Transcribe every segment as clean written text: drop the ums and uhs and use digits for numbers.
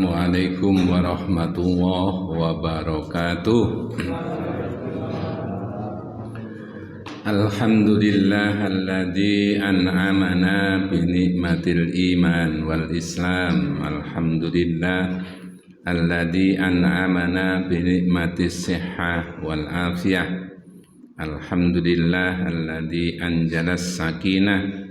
Assalamualaikum warahmatullahi wabarakatuh. Alhamdulillahilladzi an'amana bi ni'matil iman wal islam. Alhamdulillah alladzi an'amana bi ni'matis sihhah wal afiyah. Alhamdulillah alladzi anjalas sakinah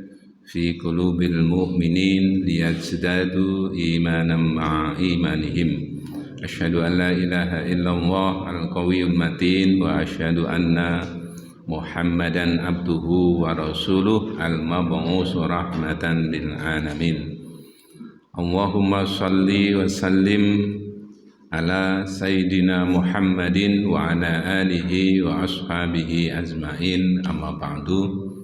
fi qulubil mu'minin liyazdadu imanan ma'a imanihim. Asyhadu an la ilaha illallah al-qawiyyul matin wa asyhadu anna Muhammadan abduhu wa rasuluh al-mab'us rahmatan lil alamin. Allahumma shalli wa sallim ala sayyidina Muhammadin wa ala alihi wa ashabihi ajma'in, amma ba'du.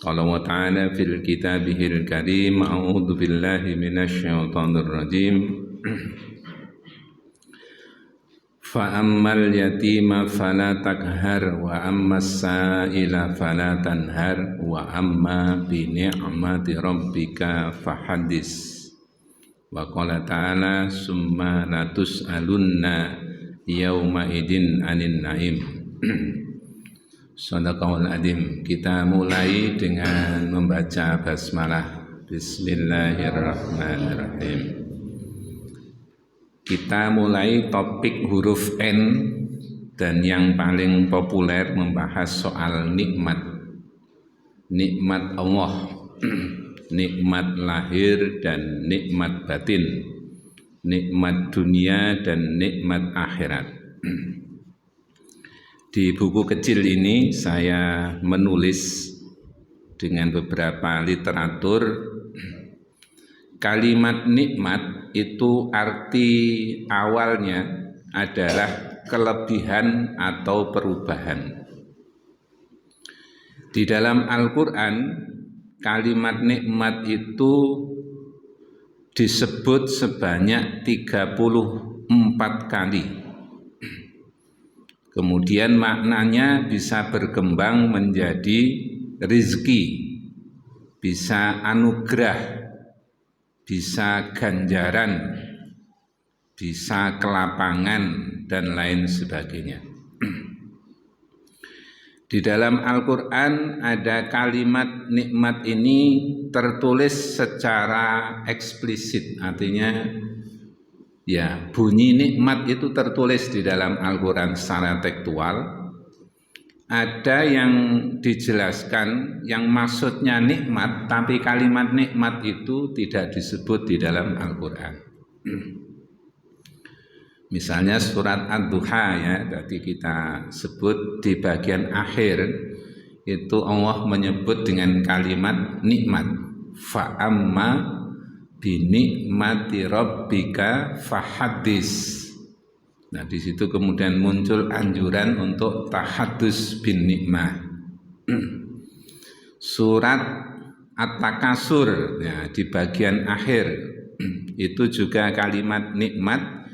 Qala wa ta'ala fil kitabihil karim, a'udzu billahi minasy syaithanir rajim. Fa ammal yatima fala takhar wa ammas sa'ila fala tanhar wa amma bi ni'mati rabbika fahaddis. Wa qala ta'ala summa latus'alunna yauma idin 'anin na'im. Shadaqallahul adzim. Kita mulai dengan membaca basmalah. Bismillahirrahmanirrahim. Kita mulai topik huruf N, dan yang paling populer membahas soal nikmat. Nikmat Allah, nikmat lahir dan nikmat batin, nikmat dunia dan nikmat akhirat. Di buku kecil ini saya menulis dengan beberapa literatur kalimat nikmat itu arti awalnya adalah kelebihan atau perubahan. Di dalam Al-Quran kalimat nikmat itu disebut sebanyak 34 kali. Kemudian maknanya bisa berkembang menjadi rizki, bisa anugerah, bisa ganjaran, bisa kelapangan, dan lain sebagainya. Di dalam Al-Quran ada kalimat nikmat ini tertulis secara eksplisit, artinya ya, bunyi nikmat itu tertulis di dalam Al-Quran secara tekstual. Ada yang dijelaskan yang maksudnya nikmat, tapi kalimat nikmat itu tidak disebut di dalam Al-Quran. Misalnya surat Ad-Duha ya, tadi kita sebut di bagian akhir itu Allah menyebut dengan kalimat nikmat. Fa'amma binikmati rabbika fahaddis. Nah, di situ kemudian muncul anjuran untuk tahaddus bin nikmah. Surat At-Takasur ya, di bagian akhir itu juga kalimat nikmat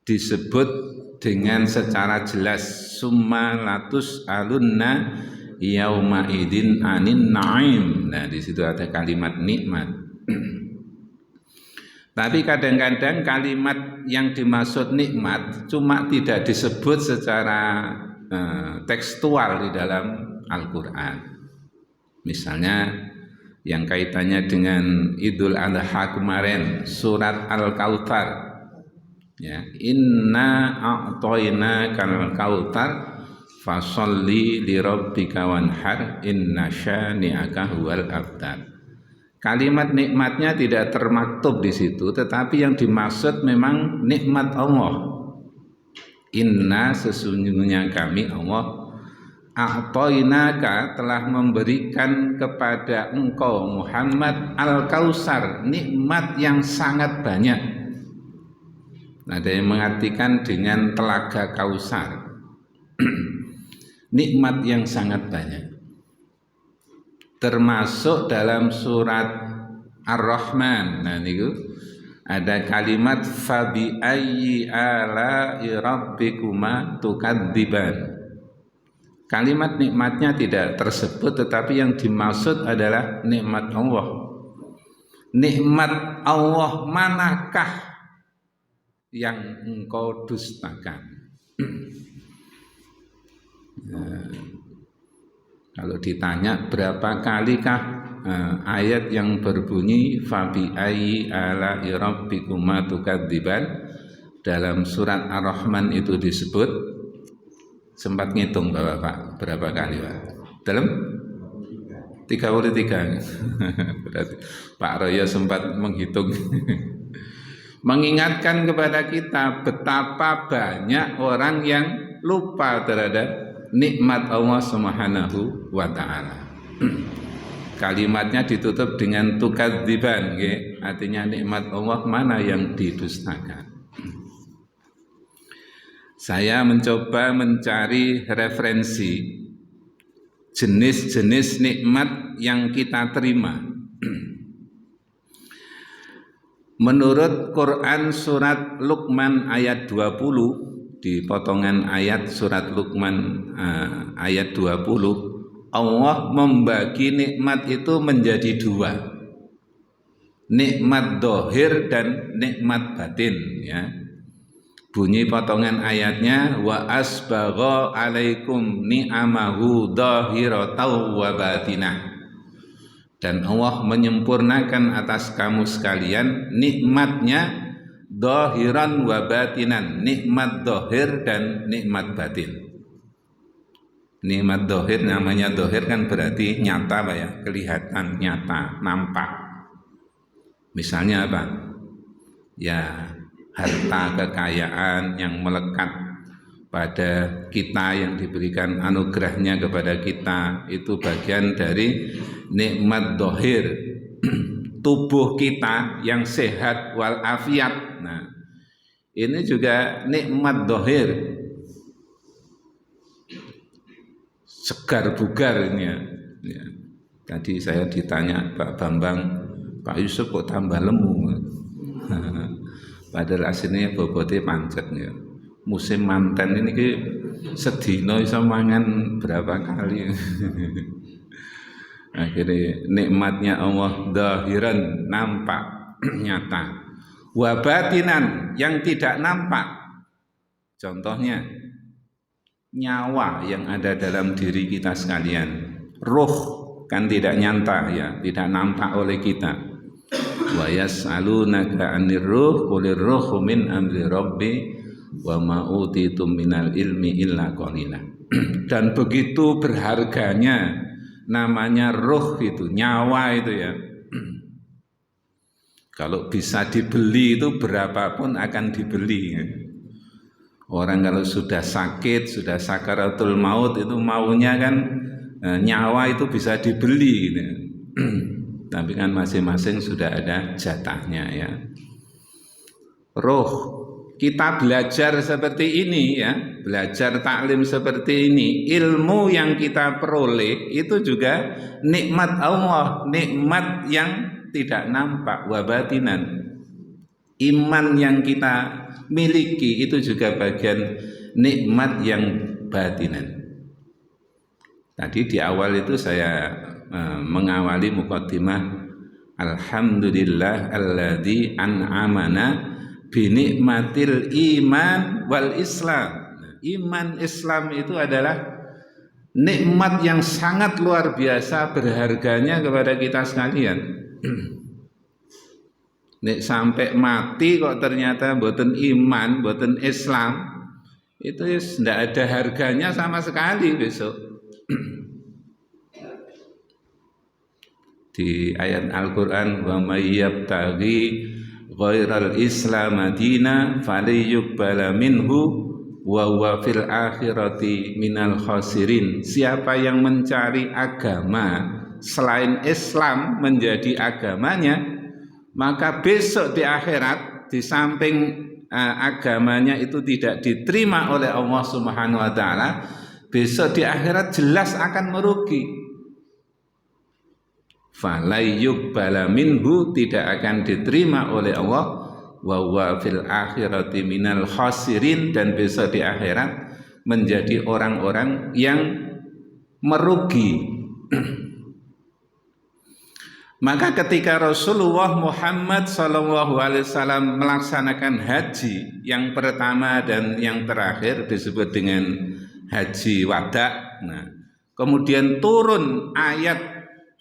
disebut dengan secara jelas, summa latus alunna yauma idin anin naim. Nah, di situ ada kalimat nikmat. Tapi kadang-kadang kalimat yang dimaksud nikmat cuma tidak disebut secara tekstual di dalam Al-Quran. Misalnya yang kaitannya dengan Idul Adha kemarin, surat Al-Kautsar ya, inna a'toinakal kautsar fasholli lirabbika wanhar inna syani'aka huwal abtar. Kalimat nikmatnya tidak termaktub di situ, tetapi yang dimaksud memang nikmat Allah. Inna, sesungguhnya kami Allah, a'toinaka, telah memberikan kepada engkau Muhammad al-Kautsar, nikmat yang sangat banyak. Ada yang mengartikan dengan telaga Kautsar. Nikmat yang sangat banyak. Termasuk dalam surat Ar-Rahman. Nah, niku ada kalimat fabi ayyi ala'i rabbikuma tukadziban. Kalimat nikmatnya tidak tersebut, tetapi yang dimaksud adalah nikmat Allah. Nikmat Allah manakah yang engkau dustakan. Kalau ditanya berapa kalikah ayat yang berbunyi fabi ayyi ala'i rabbikuma tukadziban, dalam surat Ar-Rahman itu disebut, sempat ngitung Bapak berapa kali Pak? Dalam 33. Berarti Pak Royo sempat menghitung. Mengingatkan kepada kita betapa banyak orang yang lupa terhadap nikmat Allah Subhanahu wa taala. Kalimatnya ditutup dengan tukadziban, artinya nikmat Allah mana yang didustakan. Saya mencoba mencari referensi jenis-jenis nikmat yang kita terima. Menurut Quran surat Luqman ayat 20, di potongan ayat surat Luqman ayat 20, Allah membagi nikmat itu menjadi dua. Nikmat dohir dan nikmat batin, ya. Bunyi potongan ayatnya, wa asbagha alaikum ni'amahu dhahiratan wa batinah. Dan Allah menyempurnakan atas kamu sekalian nikmatnya dhahiran wa batinan, nikmat dhahir dan nikmat batin. Nikmat dhahir, namanya dhahir kan berarti nyata Pak ya, kelihatan, nyata, nampak. Misalnya apa? Ya, harta kekayaan yang melekat pada kita, yang diberikan anugerahnya kepada kita, itu bagian dari nikmat dohir. Tubuh kita yang sehat walafiat, nah ini juga nikmat dohir. Segar bugar ini ya. Tadi saya ditanya Pak Bambang, Pak Yusuf kok tambah lemu? Padahal aslinya bobotnya pancet ya. Musim manten ini ki sedino iso mangan berapa kali. Akhirnya nikmatnya Allah zahiran, nampak, nyata. Wa batinan, yang tidak nampak. Contohnya nyawa yang ada dalam diri kita sekalian. Ruh kan tidak nyata ya, tidak nampak oleh kita. Wa yas'alunaka 'anir ruh qulir ruhu min amri rabbi wa ma utitum minal ilmi illa qalila. Dan begitu berharganya namanya ruh itu, nyawa itu ya. Kalau bisa dibeli itu berapapun akan dibeli ya. Orang kalau sudah sakit, sudah sakaratul maut itu maunya kan nyawa itu bisa dibeli gitu. Tapi kan masing-masing sudah ada jatahnya ya. Roh, kita belajar seperti ini ya, belajar taklim seperti ini, ilmu yang kita peroleh itu juga nikmat Allah, nikmat yang tidak nampak, wabatinan. Iman yang kita miliki itu juga bagian nikmat yang batinan. Tadi di awal itu saya mengawali muqaddimah, alhamdulillah alladzi an'amana binikmatil iman wal islam. Iman Islam itu adalah nikmat yang sangat luar biasa berharganya kepada kita sekalian. Nek sampai mati kok ternyata mboten iman, mboten Islam, itu tidak ada harganya sama sekali besok. Di ayat Al-Quran, wa may yabtaghi ghairal islam madina falyuqbala minhu wa huwa fil akhirati minal khasirin. Siapa yang mencari agama selain Islam menjadi agamanya, maka besok di akhirat di samping agamanya itu tidak diterima oleh Allah Subhanahu wa taala, besok di akhirat jelas akan merugi. Falayyuqbala minhu, tidak akan diterima oleh Allah, wa huwa fil akhirati minal khasirin, dan besok di akhirat menjadi orang-orang yang merugi. Maka ketika Rasulullah Muhammad SAW melaksanakan haji yang pertama dan yang terakhir disebut dengan haji wada, nah, kemudian turun ayat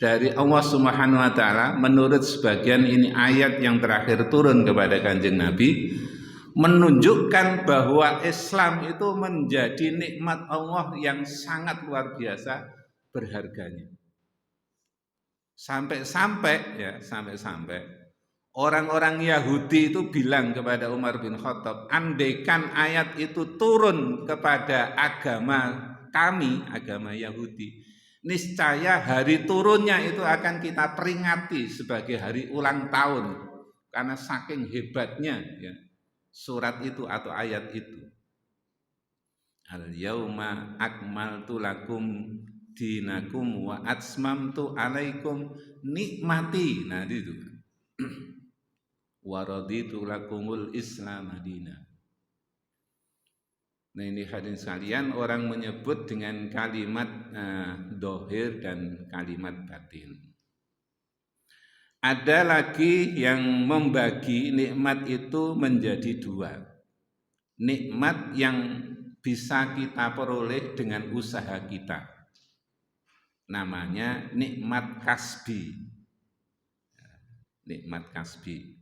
dari Allah Subhanahu wa taala, menurut sebagian ini ayat yang terakhir turun kepada Kanjeng Nabi, menunjukkan bahwa Islam itu menjadi nikmat Allah yang sangat luar biasa berharganya. Sampai-sampai orang-orang Yahudi itu bilang kepada Umar bin Khattab, andaikan ayat itu turun kepada agama kami, agama Yahudi, niscaya hari turunnya itu akan kita peringati sebagai hari ulang tahun, karena saking hebatnya ya, surat itu atau ayat itu. Al-yauma akmaltu lakum dinakum wa atmamtu alaikum nikmati. Nah itu. Wa raditu lakumul Islam madina. Nah ini hadirin sekalian, orang menyebut dengan kalimat dohir dan kalimat batin. Ada lagi yang membagi nikmat itu menjadi dua. Nikmat yang bisa kita peroleh dengan usaha kita, namanya nikmat kasbi. Nikmat kasbi.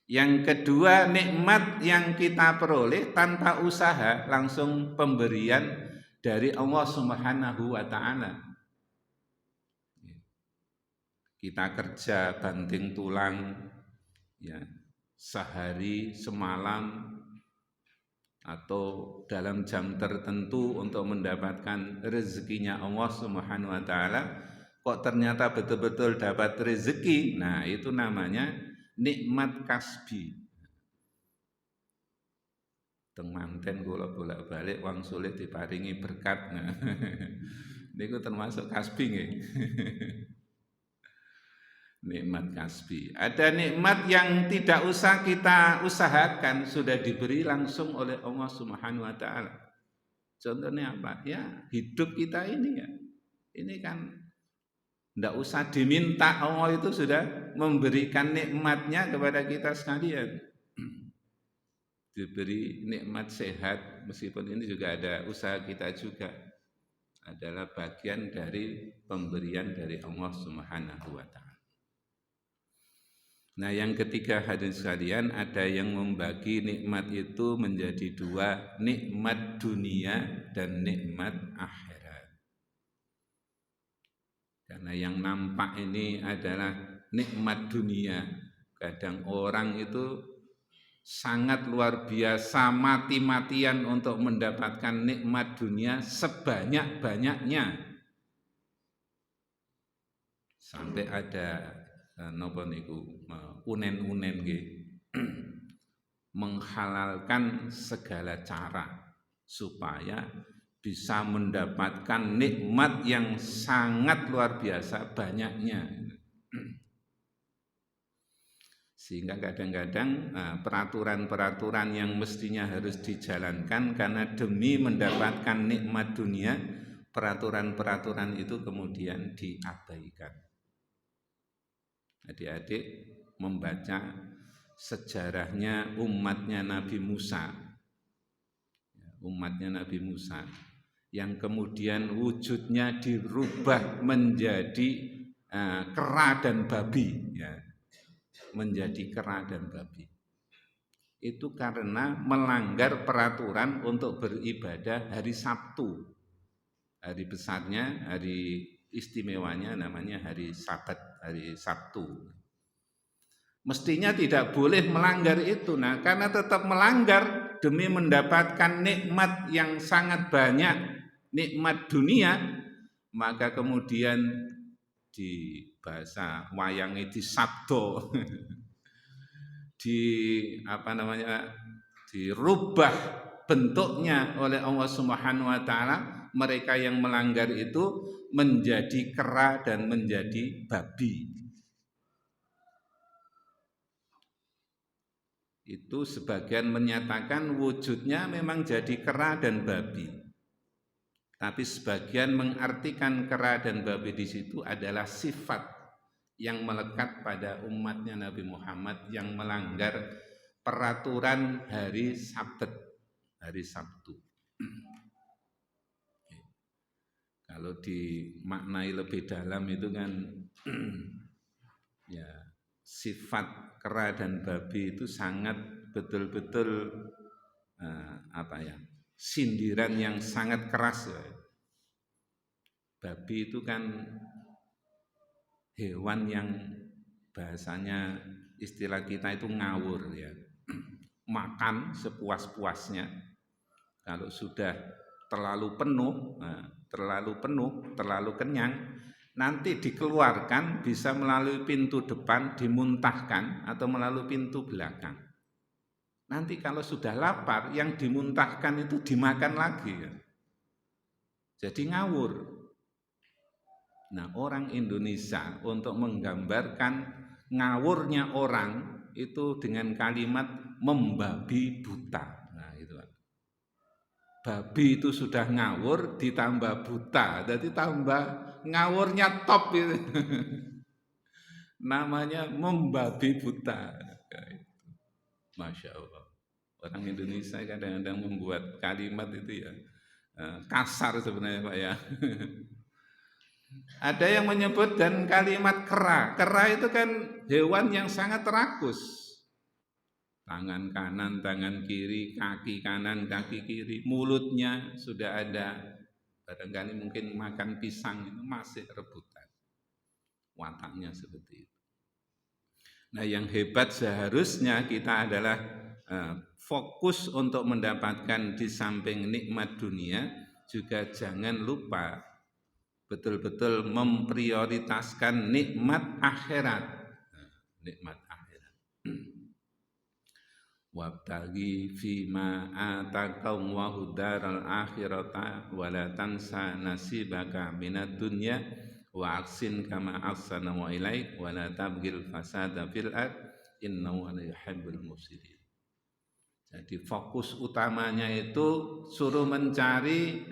Yang kedua, nikmat yang kita peroleh tanpa usaha, langsung pemberian dari Allah Subhanahu wa taala. Kita kerja banting tulang ya, sehari semalam atau dalam jam tertentu untuk mendapatkan rezekinya Allah Subhanahu wa taala, kok ternyata betul-betul dapat rezeki. Nah, itu namanya nikmat kasbi. Teng manten kula bolak-balik wong sulit diparingi berkat. Nah, niku termasuk kasbi nggih. Nikmat kasbi. Ada nikmat yang tidak usah kita usahakan, sudah diberi langsung oleh Allah Subhanahu wa taala. Contohnya apa? Ya, hidup kita ini ya. Ini kan tidak usah diminta, Allah itu sudah memberikan nikmatnya kepada kita sekalian. Diberi nikmat sehat, meskipun ini juga ada usaha kita juga, adalah bagian dari pemberian dari Allah Subhanahu wa taala. Nah, yang ketiga hadirin sekalian, ada yang membagi nikmat itu menjadi dua, nikmat dunia dan nikmat akhirat. Karena yang nampak ini adalah nikmat dunia. Kadang orang itu sangat luar biasa mati-matian untuk mendapatkan nikmat dunia sebanyak-banyaknya. Sampai ada napa niku unen-unen nggih menghalalkan segala cara supaya bisa mendapatkan nikmat yang sangat luar biasa banyaknya. Sehingga kadang-kadang peraturan-peraturan yang mestinya harus dijalankan karena demi mendapatkan nikmat dunia, peraturan-peraturan itu kemudian diabaikan. Adik-adik membaca sejarahnya umatnya Nabi Musa, yang kemudian wujudnya dirubah menjadi kera dan babi, ya, menjadi kera dan babi. Itu karena melanggar peraturan untuk beribadah hari Sabtu, hari besarnya, hari istimewanya namanya hari Sabat, hari Sabtu. Mestinya tidak boleh melanggar itu. Nah, karena tetap melanggar demi mendapatkan nikmat yang sangat banyak, nikmat dunia, maka kemudian di bahasa wayangnya disabdo, dirubah bentuknya oleh Allah Subhanahu wa taala. Mereka yang melanggar itu menjadi kera dan menjadi babi. Itu sebagian menyatakan wujudnya memang jadi kera dan babi. Tapi sebagian mengartikan kera dan babi di situ adalah sifat yang melekat pada umatnya Nabi Muhammad yang melanggar peraturan hari Sabtu. Kalau dimaknai lebih dalam itu kan ya sifat kera dan babi itu sangat betul-betul sindiran yang sangat keras ya. Babi itu kan hewan yang bahasanya istilah kita itu ngawur ya. Makan sepuas-puasnya. Kalau sudah terlalu penuh, terlalu kenyang, nanti dikeluarkan bisa melalui pintu depan dimuntahkan atau melalui pintu belakang. Nanti kalau sudah lapar, yang dimuntahkan itu dimakan lagi ya. Jadi ngawur. Nah, orang Indonesia untuk menggambarkan ngawurnya orang itu dengan kalimat membabi buta. Nah, itu. Babi itu sudah ngawur ditambah buta, jadi tambah ngawurnya top itu. Namanya membabi buta. Masya Allah. Orang Indonesia kadang-kadang membuat kalimat itu ya kasar sebenarnya Pak ya. Ada yang menyebut dan kalimat kera. Kera itu kan hewan yang sangat rakus. Tangan kanan, tangan kiri, kaki kanan, kaki kiri, mulutnya sudah ada. Barangkali mungkin makan pisang itu masih rebutan. Wataknya seperti itu. Nah, yang hebat seharusnya kita adalah fokus untuk mendapatkan di samping nikmat dunia, juga jangan lupa betul-betul memprioritaskan nikmat akhirat. Nikmat akhirat. Wabtaghi fima ataqallahu daral akhirata wala tansa nasibaka minad dunya wa aksin kama ahsana wa ilaik wala tabghil fasada fil ard innahu la yuhibbul mufsidin. Jadi fokus utamanya itu suruh mencari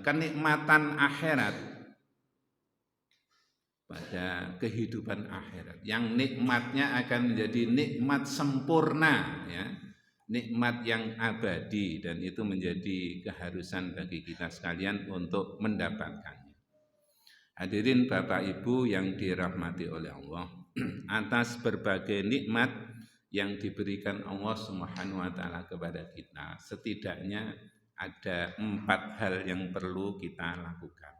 kenikmatan akhirat pada kehidupan akhirat yang nikmatnya akan menjadi nikmat sempurna ya, nikmat yang abadi, dan itu menjadi keharusan bagi kita sekalian untuk mendapatkannya. Hadirin Bapak Ibu yang dirahmati oleh Allah, atas berbagai nikmat yang diberikan Allah Subhanahu wa taala kepada kita, setidaknya ada 4 hal yang perlu kita lakukan.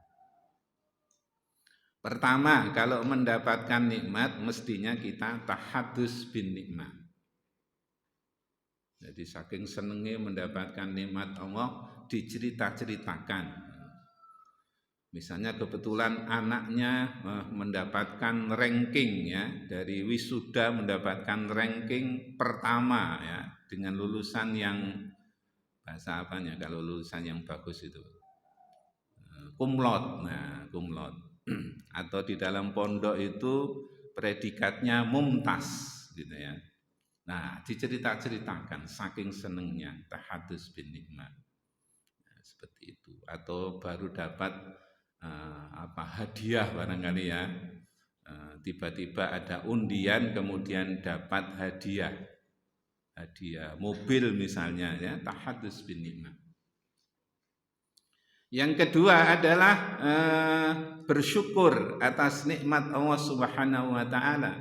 Pertama, kalau mendapatkan nikmat mestinya kita tahadus bin nikmat. Jadi saking senengnya mendapatkan nikmat Allah dicerita-ceritakan. Misalnya kebetulan anaknya mendapatkan ranking ya, dari wisuda mendapatkan ranking pertama ya, dengan lulusan yang bahasa apanya kalau lulusan yang bagus itu cum laude. Nah, cum laude. Atau di dalam pondok itu predikatnya mumtaz gitu ya. Nah, dicerita-ceritakan saking senengnya tahadus bin nikmat. Nah, seperti itu. Atau baru dapat hadiah barangkali ya. Tiba-tiba ada undian kemudian dapat hadiah mobil misalnya ya, tahadus bin nikmat. Yang kedua adalah bersyukur atas nikmat Allah Subhanahu wa taala.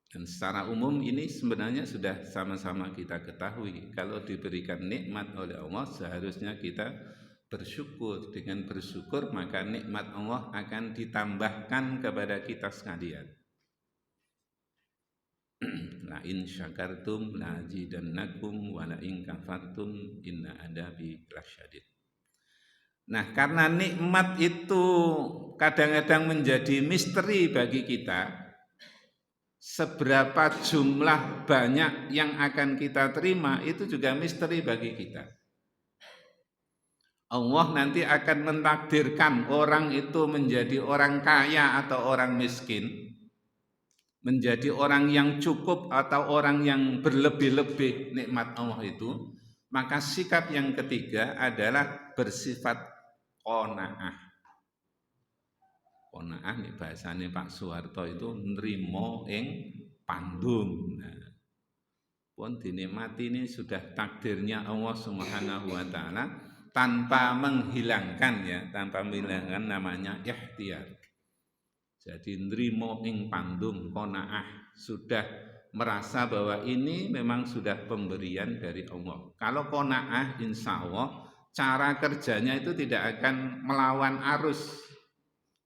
Dan secara umum ini sebenarnya sudah sama-sama kita ketahui, kalau diberikan nikmat oleh Allah seharusnya kita bersyukur. Dengan bersyukur maka nikmat Allah akan ditambahkan kepada kita sekalian. La in syakartum la azidannakum wa la in kafartum inna adabi lasyadid. Nah, karena nikmat itu kadang-kadang menjadi misteri bagi kita, seberapa jumlah banyak yang akan kita terima itu juga misteri bagi kita. Allah nanti akan mentakdirkan orang itu menjadi orang kaya atau orang miskin, menjadi orang yang cukup atau orang yang berlebih-lebih nikmat Allah itu. Maka sikap yang ketiga adalah bersifat qanaah. Ponaah nih bahasane Pak Soeharto itu nrimo ing pandum. Nah, pun dinikmati ini sudah takdirnya Allah Subhanahu wa taala tanpa menghilangkan ya, tanpa menghilangkan namanya ikhtiar. Jadi nrimo ing pandum qanaah, sudah merasa bahwa ini memang sudah pemberian dari Allah. Kalau qanaah insya Allah cara kerjanya itu tidak akan melawan arus,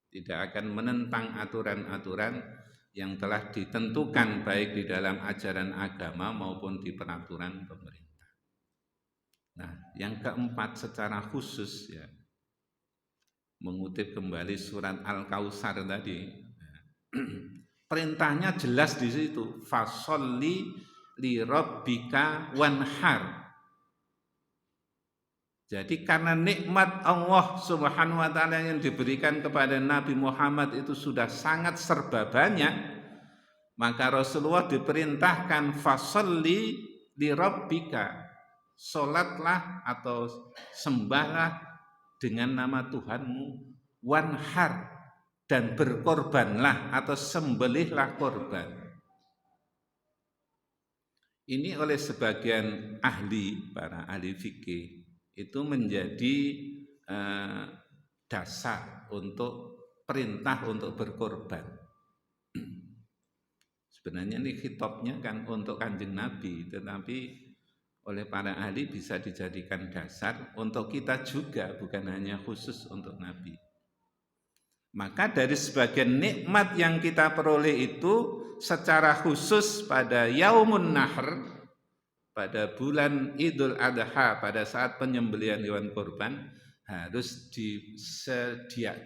tidak akan menentang aturan-aturan yang telah ditentukan baik di dalam ajaran agama maupun di peraturan pemerintah. Nah, yang keempat secara khusus ya, mengutip kembali surat Al-Kautsar tadi, perintahnya jelas di situ, fasholli li rabbika wanhar. Jadi karena nikmat Allah Subhanahu wa taala yang diberikan kepada Nabi Muhammad itu sudah sangat serba banyak, maka Rasulullah diperintahkan fasholli li rabbika, salatlah atau sembahlah dengan nama Tuhanmu, wanhar, dan berkorbanlah atau sembelihlah korban. Ini oleh sebagian ahli, para ahli fikih itu menjadi dasar untuk perintah untuk berkorban. Sebenarnya ini khitabnya kan untuk Kanjeng Nabi, tetapi oleh para ahli bisa dijadikan dasar untuk kita juga, bukan hanya khusus untuk Nabi. Maka dari sebagian nikmat yang kita peroleh itu secara khusus pada Yaumun Nahr, pada bulan Idul Adha, pada saat penyembelihan hewan kurban harus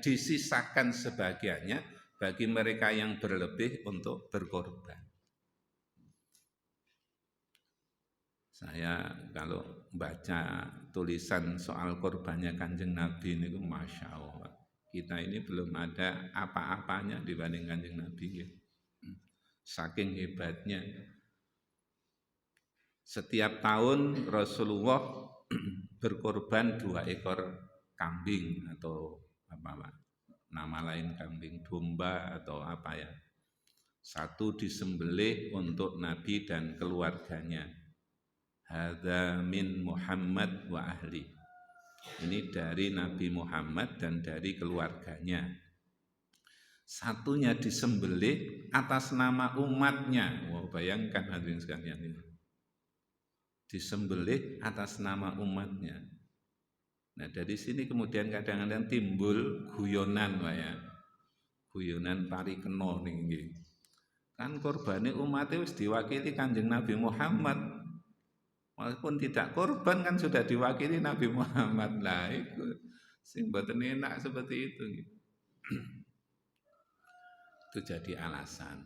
disisakan sebagiannya bagi mereka yang berlebih untuk berkorban. Saya kalau baca tulisan soal korbannya Kanjeng Nabi ini, Masya Allah, kita ini belum ada apa-apanya dibanding Kanjeng Nabi ya. Saking hebatnya. Setiap tahun Rasulullah berkorban 2 ekor kambing atau apa, nama lain kambing domba atau apa ya. Satu disembelih untuk Nabi dan keluarganya. Hadza min Muhammad wa ahli. Ini dari Nabi Muhammad dan dari keluarganya. Satunya disembelih atas nama umatnya. Wow, bayangkan hadirin sekalian ini. Disembelih atas nama umatnya. Nah, dari sini kemudian kadang-kadang timbul guyonan, Pak ya. Guyonan parikeno niki. Kan korbane umatnya wis diwakili Kanjeng Nabi Muhammad. Walaupun tidak korban kan sudah diwakili Nabi Muhammad. Lah itu sing mboten enak seperti itu. Itu jadi alasan.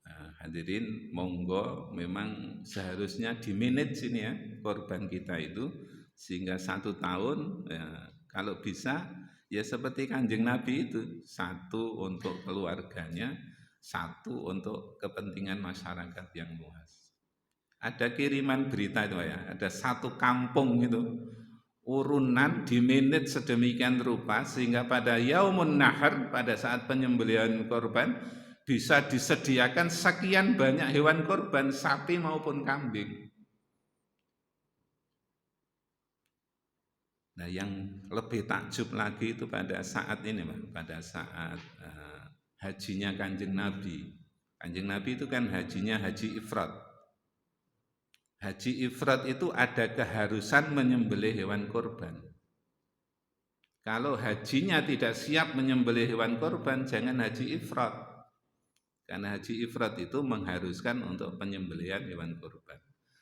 Nah, hadirin monggo memang seharusnya dimanage sini ya korban kita itu sehingga 1 tahun ya, kalau bisa ya seperti Kanjeng Nabi itu, 1 untuk keluarganya, 1 untuk kepentingan masyarakat yang luas. Ada kiriman berita itu ya, ada 1 kampung itu urunan dimanage sedemikian rupa sehingga pada Yaumun Nahr, pada saat penyembelihan korban bisa disediakan sekian banyak hewan korban, sapi maupun kambing. Nah, yang lebih takjub lagi itu pada saat ini, pada saat hajinya Kanjeng Nabi. Kanjeng Nabi itu kan hajinya haji ifrad. Haji ifrad itu ada keharusan menyembelih hewan korban. Kalau hajinya tidak siap menyembelih hewan korban, jangan haji ifrad. Karena haji ifrad itu mengharuskan untuk penyembelihan hewan kurban.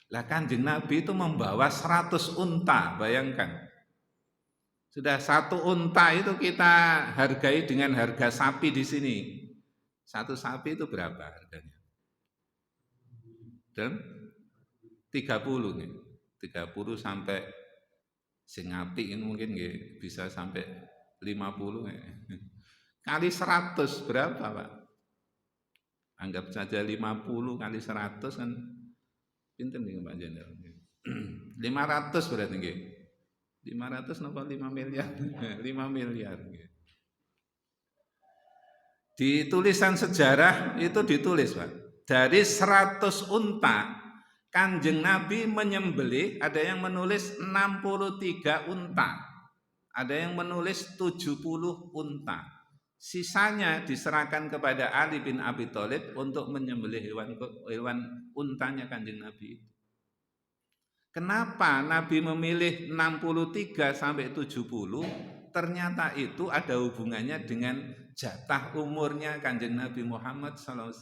Lah Kanjeng Nabi itu membawa 100 unta, bayangkan. Sudah 1 unta itu kita hargai dengan harga sapi di sini. 1 sapi itu berapa harganya? Dan 30 nih. 30 sampai sing apik ini mungkin bisa sampai 50 nih. Kali 100 berapa, Pak? Anggap saja 50 kali 100 kan pinten nih Pak Jenderal. 500 berarti nggih. 500 napa 5 miliar? 5 miliar nggih. Di tulisan sejarah itu ditulis, Pak. Dari 100 unta, Kanjeng Nabi menyembelih, ada yang menulis 63 unta, ada yang menulis 70 unta. Sisanya diserahkan kepada Ali bin Abi Thalib untuk menyembelih hewan untanya Kanjeng Nabi. Kenapa Nabi memilih 63 sampai 70? Ternyata itu ada hubungannya dengan jatah umurnya Kanjeng Nabi Muhammad SAW.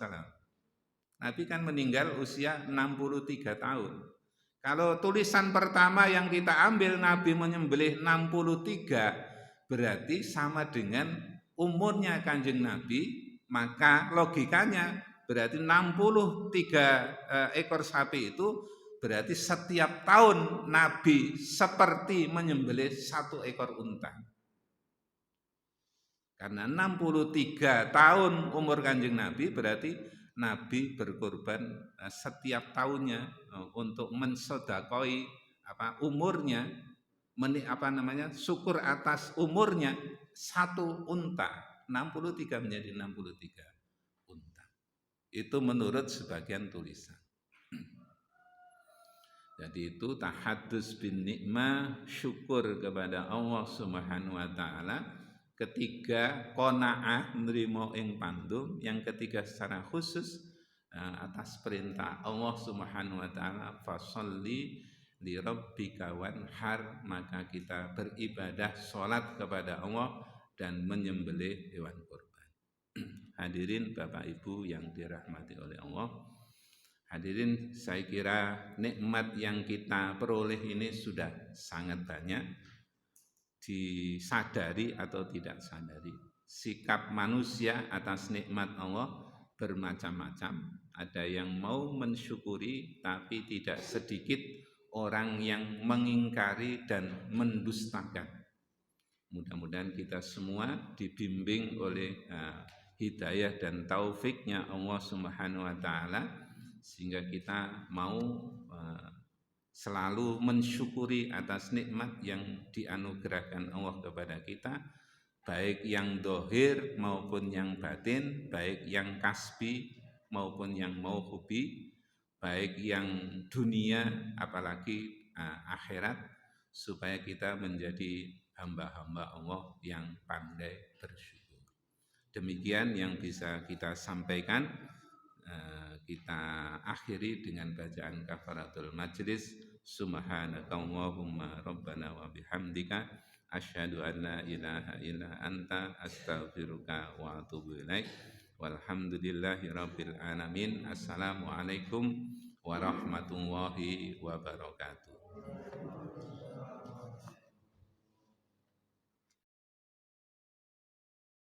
Nabi kan meninggal usia 63 tahun. Kalau tulisan pertama yang kita ambil Nabi menyembelih 63, berarti sama dengan umurnya Kanjeng Nabi, maka logikanya berarti 63 ekor sapi itu berarti setiap tahun Nabi seperti menyembelih 1 ekor unta. Karena 63 tahun umur Kanjeng Nabi berarti Nabi berkorban setiap tahunnya untuk mensodakoi umurnya, syukur atas umurnya 1 unta, 63 menjadi 63 unta. Itu menurut sebagian tulisan. Jadi itu tahadus bin nikmah, syukur kepada Allah Subhanahu wa taala. Ketiga, qanaah nrimo ing pandum. Yang ketiga secara khusus atas perintah Allah Subhanahu wa taala, fasholli li rabbika wanhar, maka kita beribadah salat kepada Allah dan menyembelih hewan kurban. Hadirin Bapak Ibu yang dirahmati oleh Allah, hadirin, saya kira nikmat yang kita peroleh ini sudah sangat banyak, disadari atau tidak sadari. Sikap manusia atas nikmat Allah bermacam-macam. Ada yang mau mensyukuri, tapi tidak sedikit orang yang mengingkari dan mendustakan. Mudah-mudahan kita semua dibimbing oleh hidayah dan taufiknya Allah Subhanahu wa taala, sehingga kita mau selalu mensyukuri atas nikmat yang dianugerahkan Allah kepada kita, baik yang dohir maupun yang batin, baik yang kasbi maupun yang mauhubi, baik yang dunia apalagi akhirat, supaya kita menjadi hamba-hamba Allah yang pandai bersyukur. Demikian yang bisa kita sampaikan. Kita akhiri dengan bacaan kafaratul majlis. Subhanakallahumma rabbana wa bihamdika asyhadu an la ilaha illa anta astaghfiruka wa atubu ilaik. Walhamdulillahi rabbil alamin. Assalamualaikum warahmatullahi wabarakatuh.